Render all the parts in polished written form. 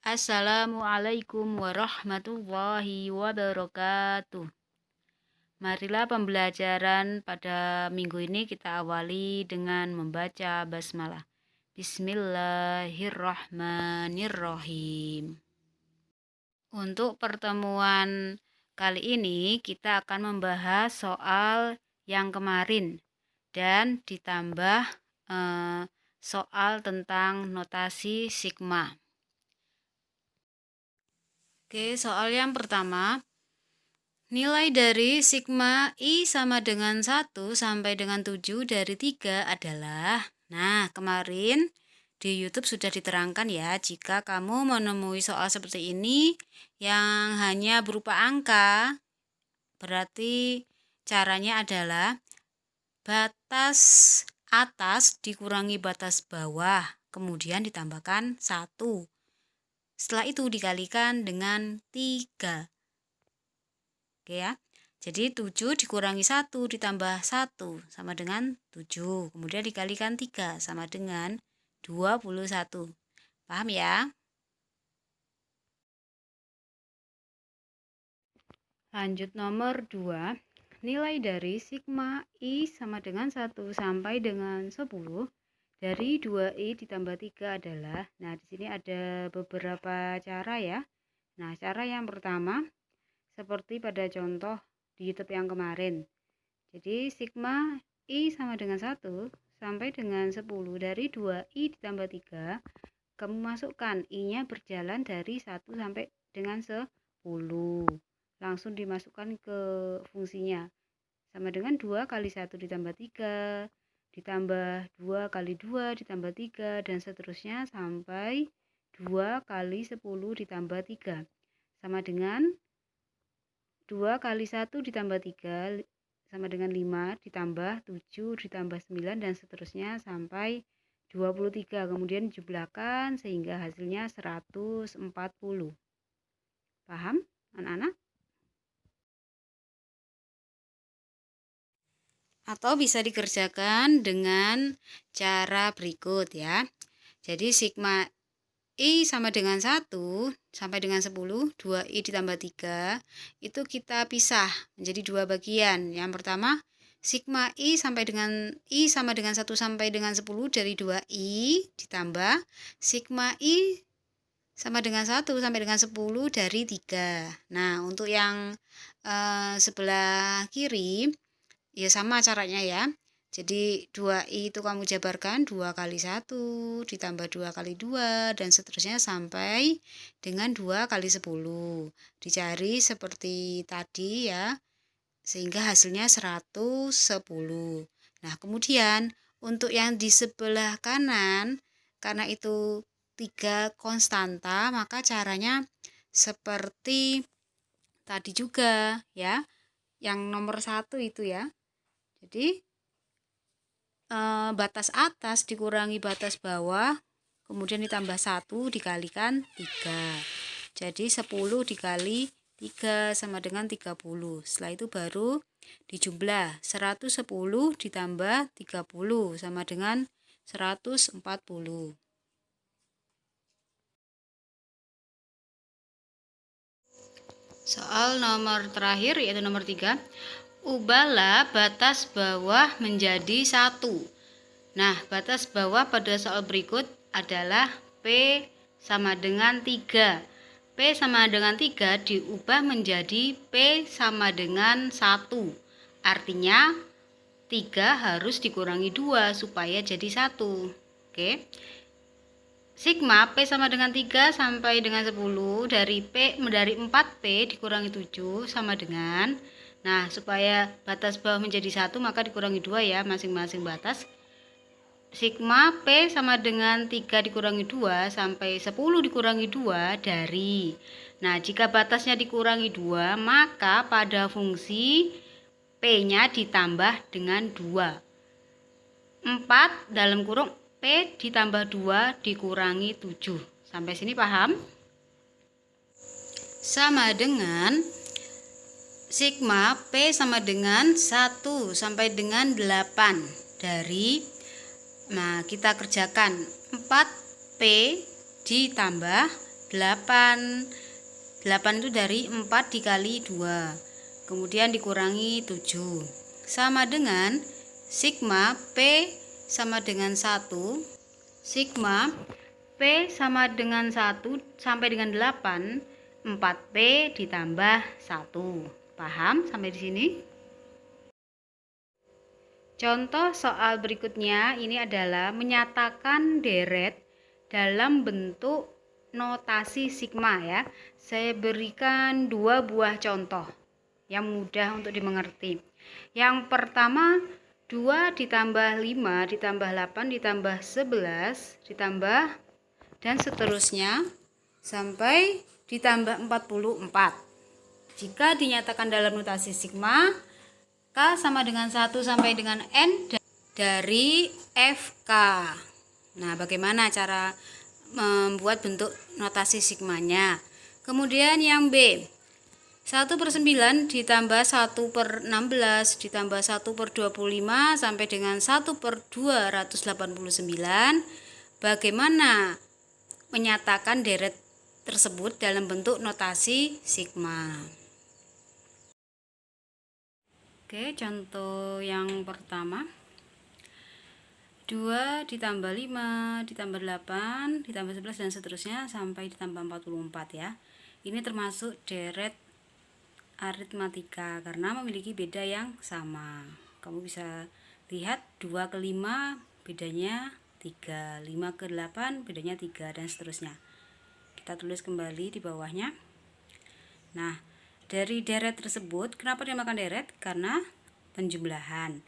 Assalamualaikum warahmatullahi wabarakatuh. Marilah pembelajaran pada minggu ini kita awali dengan membaca basmalah. Bismillahirrahmanirrahim. Untuk pertemuan kali ini kita akan membahas soal yang kemarin dan ditambah soal tentang notasi sigma. Oke, soal yang pertama, nilai dari sigma I sama dengan 1 sampai dengan 7 dari 3 adalah, nah kemarin di YouTube sudah diterangkan ya, jika kamu menemui soal seperti ini yang hanya berupa angka, berarti caranya adalah batas atas dikurangi batas bawah, kemudian ditambahkan 1. Setelah itu dikalikan dengan 3. Oke ya. Jadi 7 dikurangi 1 ditambah 1 sama dengan 7. Kemudian dikalikan 3 sama dengan 21. Paham ya? Lanjut nomor 2. Nilai dari sigma I sama dengan 1 sampai dengan 10 dari 2I ditambah 3 adalah, nah di sini ada beberapa cara ya. Nah, cara yang pertama seperti pada contoh di YouTube yang kemarin. Jadi sigma I sama dengan 1 sampai dengan 10 dari 2I ditambah 3, kamu masukkan I-nya berjalan dari 1 sampai dengan 10. Langsung dimasukkan ke fungsinya. Sama dengan 2 kali 1 ditambah 3, ditambah 2 kali 2 ditambah 3, dan seterusnya sampai 2 kali 10 ditambah 3. Sama dengan 2 kali 1 ditambah 3 sama dengan 5, ditambah 7 ditambah 9, dan seterusnya sampai 23. Kemudian jumlahkan sehingga hasilnya 140. Paham anak-anak? Atau bisa dikerjakan dengan cara berikut ya. Jadi sigma I sama dengan 1 sampai dengan 10, 2I ditambah 3, itu kita pisah menjadi dua bagian. Yang pertama, sigma I sama dengan 1 sampai dengan 10 dari 2I ditambah sigma I sama dengan 1 sampai dengan 10 dari 3. Nah, untuk yang sebelah kiri, ya sama caranya ya. Jadi 2I itu kamu jabarkan 2 kali 1 ditambah 2 kali 2 dan seterusnya sampai dengan 2 kali 10. Dicari seperti tadi ya, sehingga hasilnya 110. Nah, kemudian untuk yang di sebelah kanan, karena itu 3 konstanta, maka caranya seperti tadi juga ya. Yang nomor 1 itu ya. Jadi batas atas dikurangi batas bawah, kemudian ditambah 1 dikalikan 3. Jadi 10 dikali 3 sama dengan 30. Setelah itu baru dijumlah 110 ditambah 30 sama dengan 140. Soal nomor terakhir yaitu nomor 3. Ubahlah batas bawah menjadi 1. Nah, batas bawah pada soal berikut adalah P sama dengan 3. P sama dengan 3 diubah menjadi P sama dengan 1. Artinya 3 harus dikurangi 2 supaya jadi 1. Oke. Sigma P sama dengan 3 sampai dengan 10 dari 4P dikurangi 7 sama dengan, nah supaya batas bawah menjadi 1 maka dikurangi 2 ya masing-masing batas. Sigma P sama dengan 3 dikurangi 2 sampai 10 dikurangi 2 dari, nah jika batasnya dikurangi 2 maka pada fungsi P-nya ditambah dengan 2. 4 dalam kurung P ditambah 2 dikurangi 7. Sampai sini paham? Sama dengan sigma P sama dengan 1 sampai dengan 8 dari, nah kita kerjakan 4P ditambah 8. 8 itu dari 4 dikali 2. Kemudian dikurangi 7. Sama dengan sigma P sama dengan 1. Sigma P sama dengan 1 sampai dengan 8. 4P ditambah 1. Paham sampai di sini? Contoh soal berikutnya ini adalah menyatakan deret dalam bentuk notasi sigma ya. Saya berikan 2 buah contoh yang mudah untuk dimengerti. Yang pertama 2 ditambah 5 ditambah 8 ditambah 11 ditambah dan seterusnya sampai ditambah 44. Jika dinyatakan dalam notasi sigma, K sama dengan 1 sampai dengan N dari FK. Nah, bagaimana cara membuat bentuk notasi sigmanya? Kemudian yang B, 1/9 ditambah 1/16 ditambah 1/25 sampai dengan 1/289. Bagaimana menyatakan deret tersebut dalam bentuk notasi sigma? Oke, contoh yang pertama 2 ditambah 5 ditambah 8 ditambah 11 dan seterusnya sampai ditambah 44 ya. Ini termasuk deret aritmatika karena memiliki beda yang sama. Kamu bisa lihat 2 ke 5 bedanya 3, 5 ke 8 bedanya 3 dan seterusnya. Kita tulis kembali di bawahnya. Nah, dari deret tersebut, kenapa dinamakan deret? Karena penjumlahan.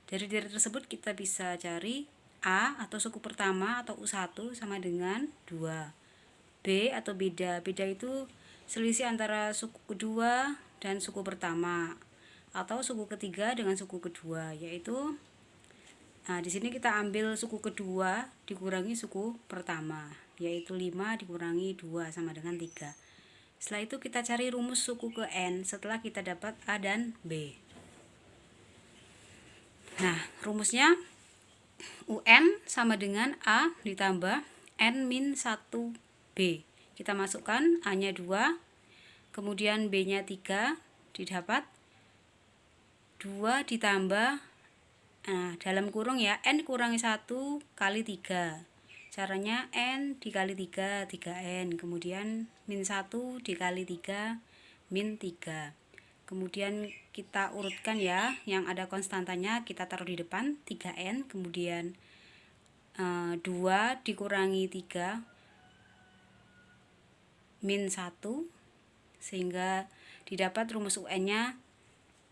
Dari deret tersebut kita bisa cari A atau suku pertama atau U1 sama dengan 2. B atau beda. Beda itu selisih antara suku kedua dan suku pertama atau suku ketiga dengan suku kedua, yaitu di sini kita ambil suku kedua dikurangi suku pertama, yaitu 5 dikurangi 2 sama dengan 3. Setelah itu kita cari rumus suku ke N setelah kita dapat A dan B. Nah, rumusnya UN sama dengan A ditambah N-1B. Kita masukkan A-nya 2, kemudian B-nya 3, didapat 2 ditambah, dalam kurung ya, N kurangi 1 kali 3. Caranya N dikali 3, 3N. Kemudian min 1 dikali 3, min 3. Kemudian kita urutkan ya, yang ada konstantanya kita taruh di depan, 3N. Kemudian 2 dikurangi 3, min 1. Sehingga didapat rumus UN-nya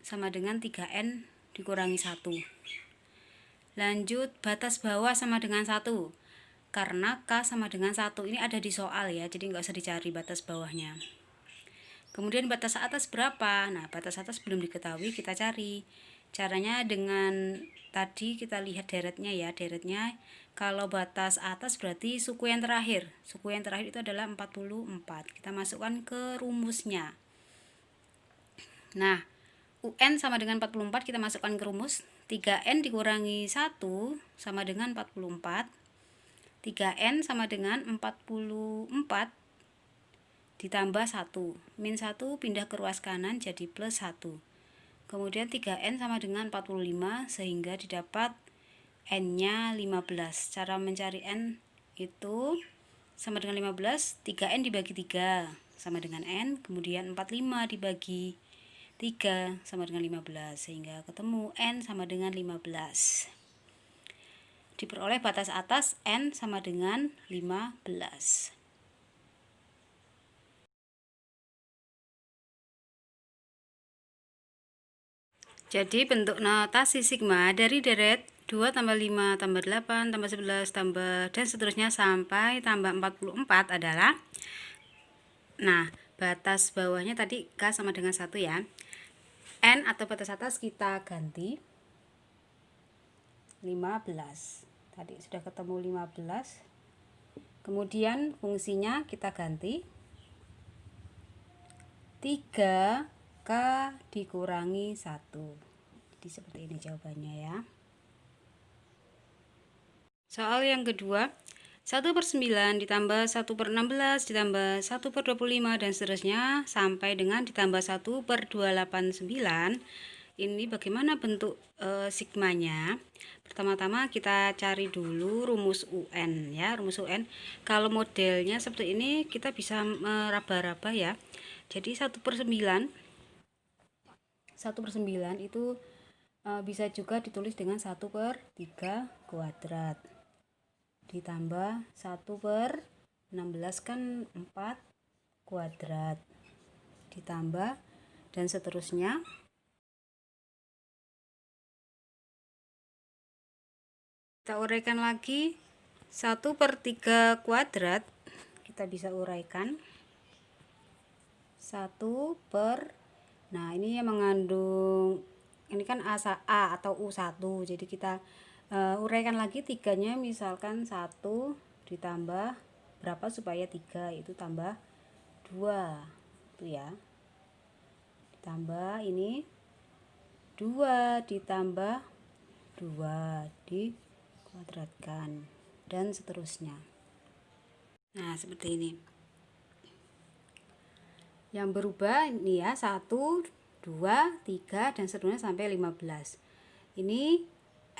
sama dengan 3N dikurangi 1. Lanjut, batas bawah sama dengan 1. Karena K sama dengan 1 ini ada di soal ya, jadi nggak usah dicari batas bawahnya. Kemudian batas atas berapa? Nah, batas atas belum diketahui, kita cari. Caranya dengan tadi kita lihat deretnya ya, deretnya kalau batas atas berarti suku yang terakhir. Suku yang terakhir itu adalah 44. Kita masukkan ke rumusnya. Nah, UN sama dengan 44 kita masukkan ke rumus. 3N dikurangi 1 sama dengan 44. 3N sama dengan 44 ditambah 1. Min 1 pindah ke ruas kanan jadi plus 1. Kemudian 3N sama dengan 45 sehingga didapat N-nya 15. Cara mencari N itu sama dengan 15. 3N dibagi 3 sama dengan N. Kemudian 45 dibagi 3 sama dengan 15. Sehingga ketemu N sama dengan 15. Diperoleh batas atas N sama dengan 15. Jadi bentuk notasi sigma dari deret 2 tambah 5 tambah 8 tambah 11 tambah dan seterusnya sampai tambah 44 adalah, nah, batas bawahnya tadi K sama dengan 1 ya. N atau batas atas kita ganti 15. Tadi sudah ketemu 15. Kemudian fungsinya kita ganti 3K dikurangi 1. Jadi seperti ini jawabannya ya. Soal yang kedua, 1/9 ditambah 1/16 ditambah 1/25 dan seterusnya sampai dengan ditambah 1/289. Ini bagaimana bentuk sigmanya? Pertama-tama kita cari dulu rumus UN ya, rumus UN. Kalau modelnya seperti ini kita bisa meraba-raba ya. Jadi 1/9 itu bisa juga ditulis dengan 1/3 kuadrat ditambah 1/16 kan 4 kuadrat ditambah dan seterusnya. Kita uraikan lagi 1/3 kuadrat, kita bisa uraikan 1/, nah ini yang mengandung, ini kan A atau U1, jadi kita uraikan lagi tiganya, misalkan 1 ditambah berapa supaya 3 itu tambah 2 itu ya, ditambah ini 2 ditambah 2 dikuadratkan dan seterusnya. Nah seperti ini yang berubah ini ya, 1 2 3 dan seterusnya sampai 15. Ini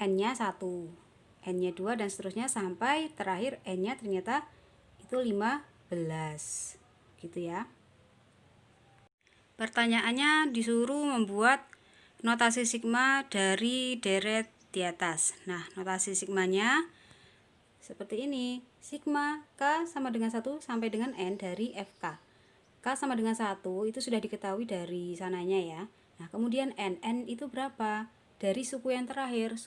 N-nya 1, N-nya 2 dan seterusnya sampai terakhir N-nya ternyata itu 15 gitu ya. Pertanyaannya disuruh membuat notasi sigma dari deret di atas. Nah notasi sigmanya seperti ini, sigma K sama dengan 1 sampai dengan N dari FK. K sama dengan 1 itu sudah diketahui dari sananya ya. Nah kemudian N itu berapa? Dari suku yang terakhir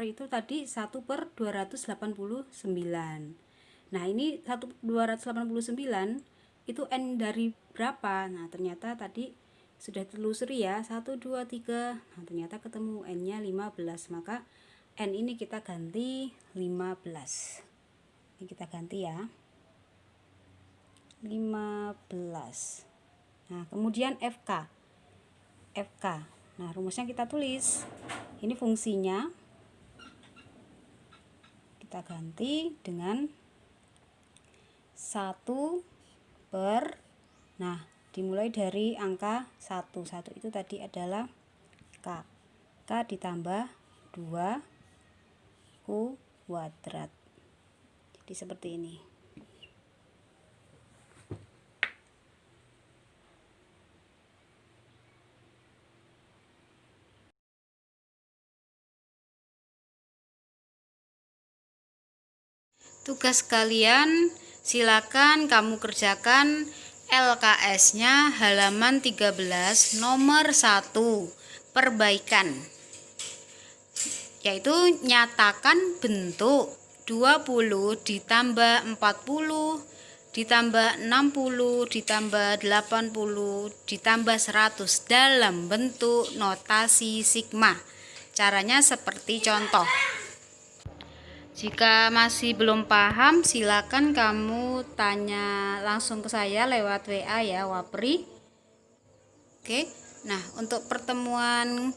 itu tadi 1/289. Nah ini 1/289 itu N dari berapa? Nah ternyata tadi sudah telusuri ya, 1 2 3. Nah ternyata ketemu N-nya 15, maka N ini kita ganti 15. Ini kita ganti ya, 15. Nah kemudian FK. Nah rumusnya kita tulis, ini fungsinya kita ganti dengan 1 per, nah dimulai dari angka 1 itu tadi adalah K ditambah 2 kuadrat. Jadi seperti ini. Tugas kalian silakan kamu kerjakan LKS-nya halaman 13 nomor 1, perbaikan, yaitu nyatakan bentuk 20 ditambah 40 ditambah 60 ditambah 80 ditambah 100 dalam bentuk notasi sigma. Caranya seperti contoh. Jika masih belum paham, silakan kamu tanya langsung ke saya lewat WA ya, Wapri. Oke. Nah, untuk pertemuan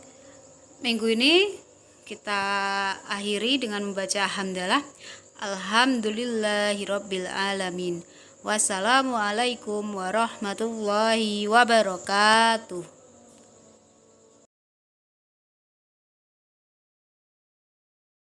minggu ini kita akhiri dengan membaca hamdalah. Alhamdulillahirabbil alamin. Wassalamualaikum warahmatullahi wabarakatuh.